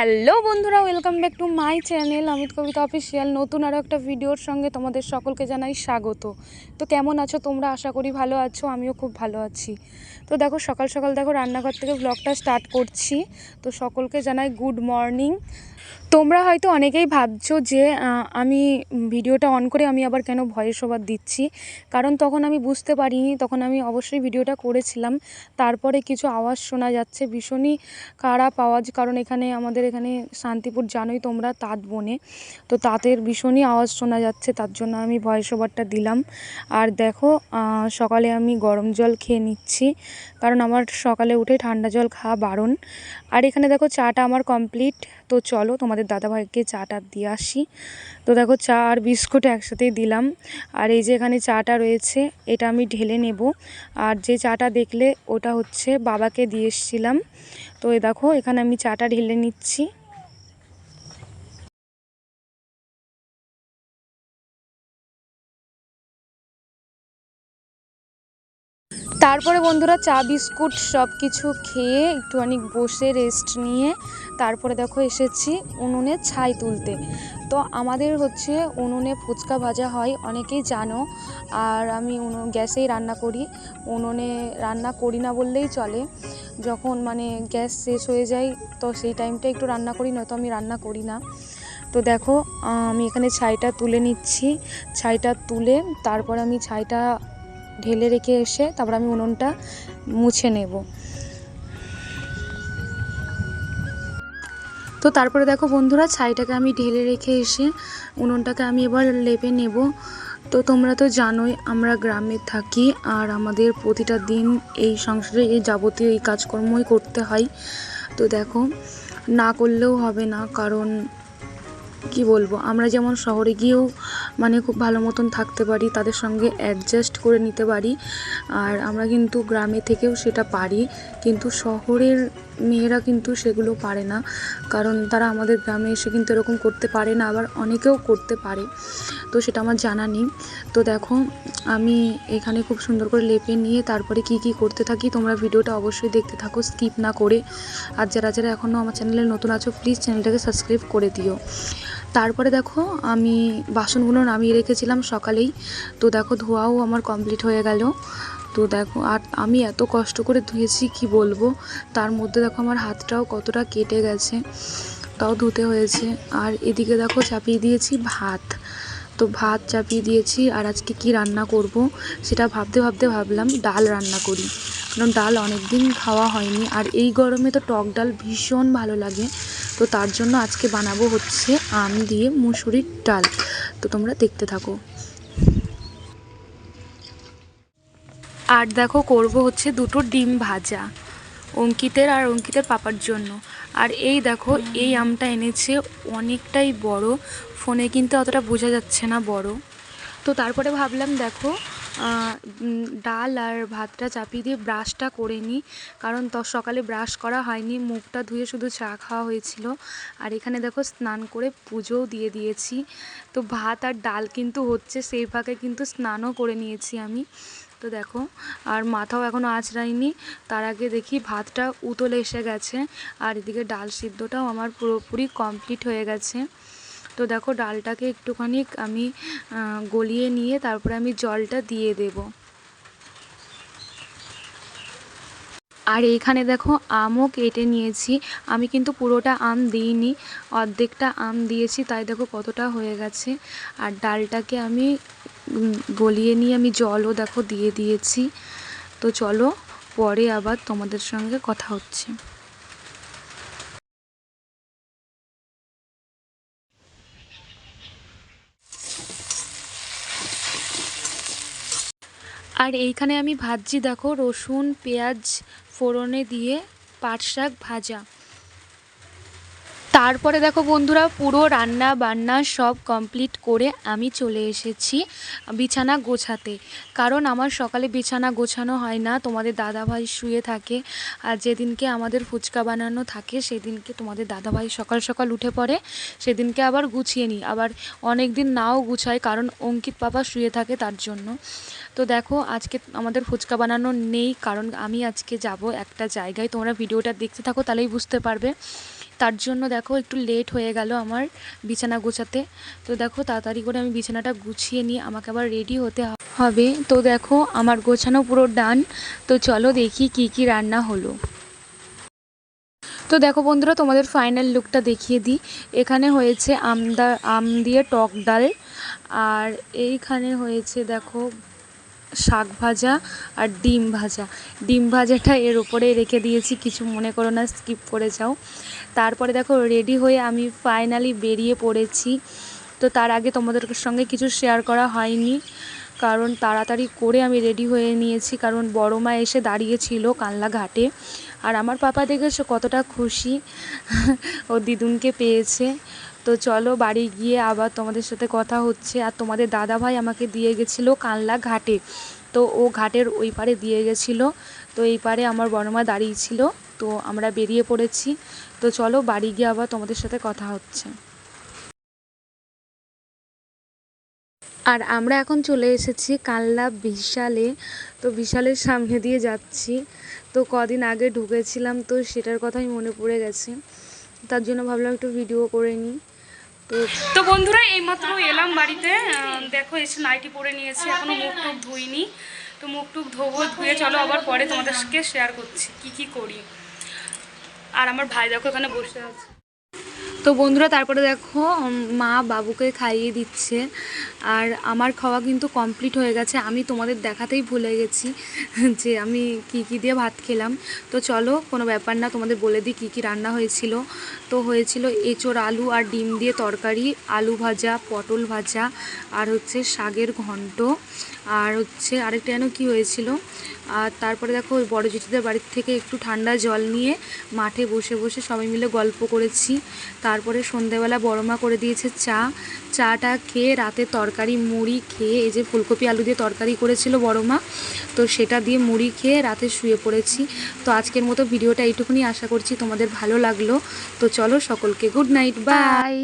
Hello বন্ধুরা, welcome back to my channel Amit Kabita official. নতুন আরও একটা ভিডিওর সঙ্গে তোমাদের সকলকে জানাই স্বাগত। তো কেমন আছো তোমরা? আশা করি ভালো আছো, আমিও খুব ভালো আছি। তো দেখো সকাল সকাল দেখো রান্নাঘর থেকে ব্লগটা স্টার্ট করছি। তো সকলকে জানাই গুড মর্নিং। তোমরা হয়তো অনেকেই ভাবছো যে আমি ভিডিওটা অন করে আমি আবার কেন ভয়েস ওভার দিচ্ছি, কারণ তখন আমি বুঝতে পারিনি। তখন আমি অবশ্যই ভিডিওটা করেছিলাম, তারপরে কিছু আওয়াজ শোনা যাচ্ছে, ভীষণই খারাপ আওয়াজ। কারণ আমাদের এখানে শান্তিপুর জানোই তোমরা, তাঁত বনে, তো তাঁতের ভীষণই আওয়াজ শোনা যাচ্ছে, তার জন্য আমি ভয়েস ওভারটা দিলাম। আর দেখো সকালে আমি গরম জল খেয়ে নিচ্ছি, কারণ আমার সকালে উঠে ঠান্ডা জল খাওয়া বারণ। আর এখানে দেখো চাটা আমার কমপ্লিট। তো চলো তোমাদের দাদাভাইকে চাটা দিয়ে আসি। তো দেখো চা আর বিস্কুট একসাথেই দিলাম। আর এই যে এখানে চাটা রয়েছে, এটা আমি ঢেলে নেব। আর যে চাটা দেখলে ওটা হচ্ছে বাবাকে দিয়ে এসেছিলাম। তো এই দেখো এখানে আমি চাটা ঢেলে নিচ্ছি। তারপরে বন্ধুরা চা বিস্কুট সব কিছু খেয়ে একটুখানি বসে রেস্ট নিয়ে তারপরে দেখো এসেছি উনুনে ছাই তুলতে। তো আমাদের হচ্ছে উনুনে ফুচকা ভাজা হয়, অনেকেই জানো। আর আমি গ্যাসেই রান্না করি, উনুনে রান্না করি না বললেই চলে। যখন গ্যাস শেষ হয়ে যায় তো সেই টাইমটা একটু রান্না করি, নয়তো আমি রান্না করি না। তো দেখো আমি এখানে ছাইটা তুলে নিচ্ছি। ছাইটা তুলে তারপর আমি ছাইটা ঢেলে রেখে এসে তারপর আমি উনুনটা মুছে নেব। তো তারপরে দেখো বন্ধুরা ছাইটাকে আমি ঢেলে রেখে এসে উনুনটাকে আমি এবার লেপে নেব। তো তোমরা তো জানোই আমরা গ্রামে থাকি, আর আমাদের প্রতিটা দিন এই সংসারে এই যাবতীয় এই কাজকর্মই করতে হয়। তো দেখো না করলেও হবে না, কারণ কি বলবো, আমরা যেমন শহরে গিয়েও খুব ভালো মতন থাকতে পারি, তাদের সঙ্গে অ্যাডজাস্ট করে নিতে পারি, আর আমরা কিন্তু গ্রামে থেকেও সেটা পারি। কিন্তু শহরের মেয়েরা কিন্তু সেগুলো পারে না, কারণ তারা আমাদের গ্রামে এসে কিন্তু এরকম করতে পারে না, আবার অনেকেও করতে পারে, তো সেটা আমার জানা নেই। তো দেখো আমি এখানে খুব সুন্দর করে লেপে নিয়ে তারপরে কি কি করতে থাকি তোমরা ভিডিওটা অবশ্যই দেখতে থাকো স্কিপ না করে। আর যারা যারা এখনও আমার চ্যানেলে নতুন আছো প্লিজ চ্যানেলটাকে সাবস্ক্রাইব করে দিও। তারপরে দেখো আমি বাসনগুলো নামিয়ে রেখেছিলাম সকালেই। তো দেখো ধোয়াও আমার কমপ্লিট হয়ে গেল। তো দেখো আর আমি এত কষ্ট করে ধুয়েছি কি বলবো, তার মধ্যে দেখো আমার হাতটাও কতটা কেটে গেছে, তাও ধুতে হয়েছে। আর এদিকে দেখো চাপিয়ে দিয়েছি ভাত। তো ভাত চাপিয়ে দিয়েছি, আর আজকে কি রান্না করব সেটা ভাবতে ভাবতে ভাবলাম ডাল রান্না করি, কারণ ডাল অনেক দিন খাওয়া হয়নি, আর এই গরমে তো টক ডাল ভীষণ ভালো লাগে। তো তার জন্য আজকে বানাবো হচ্ছে আম দিয়ে মুসুরির ডাল। তো তোমরা দেখতে থাকো। আর দেখো করব হচ্ছে দুটো ডিম ভাজা অঙ্কিতের আর অঙ্কিতের পাপার জন্য। আর এই দেখো এই আমটা এনেছে, অনেকটাই বড়, ফোনে কিন্তু অতটা বোঝা যাচ্ছে না বড়। তো তারপরে ভাবলাম দেখো ডাল আর ভাতটা চাপিয়ে দিয়ে ব্রাশটা করে নিই, কারণ সকালে ব্রাশ করা হয়নি, মুখটা ধুয়ে শুধু চা খাওয়া হয়েছিল। আর এখানে দেখো স্নান করে পুজোও দিয়ে দিয়েছি। তো ভাত আর ডাল কিন্তু হচ্ছে, সেই ফাঁকে কিন্তু স্নানও করে নিয়েছি আমি। তো দেখো আর মাথাও এখনও আঁচড়াইনি, তার আগে দেখি ভাতটা উতলে এসে গেছে, আর এদিকে ডাল সিদ্ধটাও আমার পুরোপুরি কমপ্লিট হয়ে গেছে। তো দেখো ডালটাকে একটুখানি আমি গলিয়ে নিয়ে তারপরে আমি জলটা দিয়ে দেব। আর এইখানে দেখো আমও কেটে নিয়েছি, আমি কিন্তু পুরোটা আম দিইনি, অর্ধেকটা আম দিয়েছি, তাই দেখো কতটা হয়ে গেছে। আর ডালটাকে আমি গলিয়ে নিয়ে আমি জলও দেখো দিয়ে দিয়েছি। তো চলো পরে আবার তোমাদের সঙ্গে কথা হচ্ছে। আর এইখানে আমি ভাজছি দেখো রসুন পেঁয়াজ ফোড়নে দিয়ে পাট শাক ভাজা। তারপরে দেখো বন্ধুরা পুরো রান্না বান্না সব কমপ্লিট করে আমি চলে এসেছি বিছানা গোছাতে, কারণ আমার সকালে বিছানা গোছানো হয় না, তোমাদের দাদাভাই শুয়ে থাকে। আর যেদিনকে আমাদের ফুচকা বানানো থাকে সেদিনকে তোমাদের দাদাভাই সকাল সকাল উঠে পড়ে, সেদিনকে আবার গুছিয়ে নিই, আবার অনেক দিন নাও গুছাই, কারণ অঙ্কিত পাপা শুয়ে থাকে তার জন্য। তো দেখো আজকে আমাদের ফুচকা বানানো নেই, কারণ আমি আজকে যাব একটা জায়গায়, তোমরা ভিডিওটা দেখতে থাকো তাহলেই বুঝতে পারবে। তার জন্য দেখো একটু লেট হয়ে গেল আমার বিছানা গোছাতে। তো দেখো তাড়াতাড়ি করে আমি বিছানাটা গুছিয়ে নিয়ে আমাকে আবার রেডি হতে হবে। তো দেখো আমার গোছানো পুরো ডান। তো চলো দেখি কি কি রান্না হলো। তো দেখো বন্ধুরা, তোমাদের ফাইনাল লুকটা দেখিয়ে দিই। এখানে হয়েছে আম দিয়ে টক ডাল, আর এইখানে হয়েছে দেখো শাক ভাজা আর ডিম ভাজা। ডিম ভাজাটা এর উপরে রেখে দিয়েছি, কিছু মনে করো না, স্কিপ করে যাও। তারপরে দেখো রেডি হয়ে আমি ফাইনালি বেরিয়ে পড়েছি। তো তার আগে তোমাদের সঙ্গে কিছু শেয়ার করা হয়নি, কারণ তাড়াতাড়ি করে আমি রেডি হয়ে নিয়েছি, কারণ বড় মা এসে দাঁড়িয়েছিল কানলা ঘাটে। আর আমার পাপা দেখেছো কতটা খুশি ও দিদুনকে পেয়েছে। তো চলো বাড়ি গিয়ে আবার তোমাদের সাথে কথা হচ্ছে। আর তোমাদের দাদা ভাই আমাকে দিয়ে গেছিলো কানলা ঘাটে, তো ও ঘাটের ওই পারে দিয়ে গেছিলো। তো এই পারে আমার বড় মা দাঁড়িয়েছিল। তো আমরা বেরিয়ে পড়েছি। তো চলো বাড়ি গিয়ে আবার তোমাদের সাথে কথা হচ্ছে। আর আমরা এখন চলে এসেছি কানলা বিশালে। তো বিশালের সামনে দিয়ে যাচ্ছি। তো কদিন আগে ঢুকেছিলাম, তো সেটার কথাই মনে পড়ে গেছে, তার জন্য ভাবলাম একটু ভিডিও করে নিই। তো বন্ধুরা এইমাত্র এলাম বাড়িতে। দেখো এসে নাইটি পরে নিয়েছি, এখনও মুখ টুক ধুইনি। তো মুখ টুক ধোবো, ধুয়ে চলো আবার পরে তোমাদেরকে শেয়ার করছি কি কি করি। আর আমার ভাই দেখো এখানে বসে আছে। তো বন্ধুরা তারপরে দেখো মা বাবুকে খাইয়ে দিচ্ছে। আর আমার খাওয়া কিন্তু কমপ্লিট হয়ে গেছে। আমি তোমাদের দেখাতেই ভুলে গেছি যে আমি কি দিয়ে ভাত খেলাম। তো চলো কোনো ব্যাপার না, তোমাদের বলে দিই কী কী রান্না হয়েছিল। তো হয়েছিল এঁচোড় আলু আর ডিম দিয়ে তরকারি, আলু ভাজা, পটল ভাজা, আর হচ্ছে শাকের ঘন্ট, আর হচ্ছে আরেকটা যেন কী হয়েছিল। আর তারপরে দেখো ওই বড় জেঠিদের বাড়ির থেকে একটু ঠান্ডা জল নিয়ে মাঠে বসে বসে সবাই মিলে গল্প করেছি। তারপরে সন্ধেবেলা বড়মা করে দিয়েছে চাটা খেয়ে রাতে তরকারি মুড়ি খেয়ে, এই যে ফুলকপি আলু দিয়ে তরকারি করেছিল বড়মা, তো সেটা দিয়ে মুড়ি খেয়ে রাতে শুয়ে পড়েছি। তো আজকের মতো ভিডিওটা এইটুকুনি, আশা করছি তোমাদের ভালো লাগলো। তো চলো সকলকে গুড নাইট, বাই।